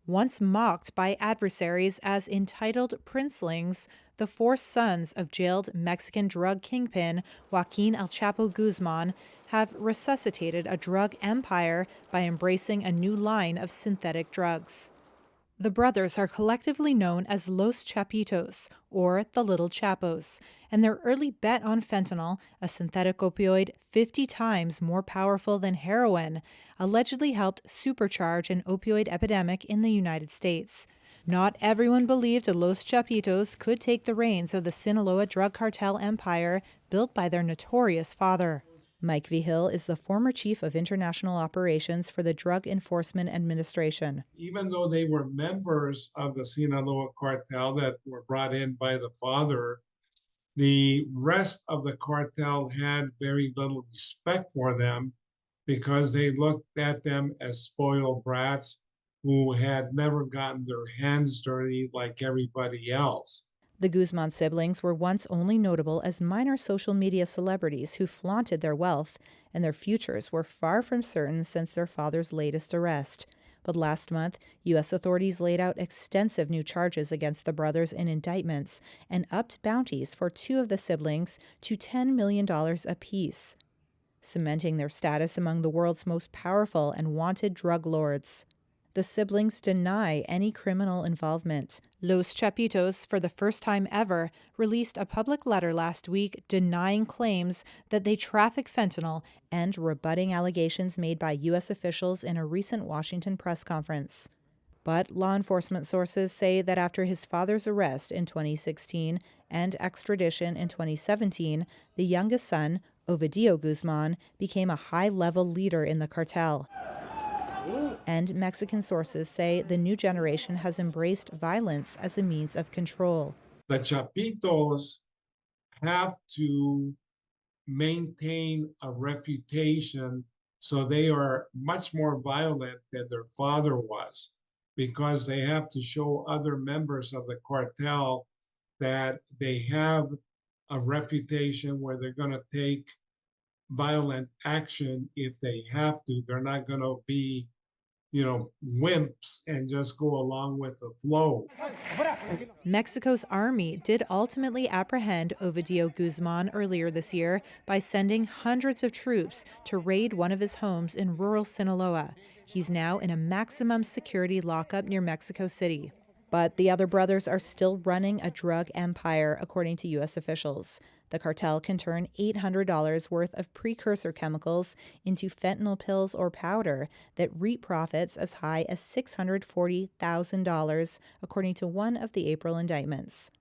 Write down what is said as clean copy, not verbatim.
Once mocked by adversaries as entitled princelings, the four sons of jailed Mexican drug kingpin Joaquin El Chapo Guzman have resuscitated a drug empire by embracing a new line of synthetic drugs. The brothers are collectively known as Los Chapitos, or the Little Chapos, and their early bet on fentanyl, a synthetic opioid 50 times more powerful than heroin, allegedly helped supercharge an opioid epidemic in the United States. Not everyone believed Los Chapitos could take the reins of the Sinaloa drug cartel empire built by their notorious father. Mike Vigil is the former chief of international operations for the Drug Enforcement Administration. Even though they were members of the Sinaloa cartel that were brought in by the father, the rest of the cartel had very little respect for them because they looked at them as spoiled brats who had never gotten their hands dirty like everybody else. The Guzman siblings were once only notable as minor social media celebrities who flaunted their wealth, and their futures were far from certain since their father's latest arrest. But last month, U.S. authorities laid out extensive new charges against the brothers in indictments and upped bounties for two of the siblings to $10 million apiece, cementing their status among the world's most powerful and wanted drug lords. The siblings deny any criminal involvement. Los Chapitos, for the first time ever, released a public letter last week denying claims that they traffic fentanyl and rebutting allegations made by U.S. officials in a recent Washington press conference. But law enforcement sources say that after his father's arrest in 2016 and extradition in 2017, the youngest son, Ovidio Guzman, became a high-level leader in the cartel. And Mexican sources say the new generation has embraced violence as a means of control. The Chapitos have to maintain a reputation, so they are much more violent than their father was because they have to show other members of the cartel that they have a reputation where they're going to take violent action if they have to. They're not going to be wimps and just go along with the flow. Mexico's army did ultimately apprehend Ovidio Guzman earlier this year by sending hundreds of troops to raid one of his homes in rural Sinaloa. He's now in a maximum security lockup near Mexico City. But the other brothers are still running a drug empire, according to U.S. officials. The cartel can turn $800 worth of precursor chemicals into fentanyl pills or powder that reap profits as high as $640,000, according to one of the April indictments.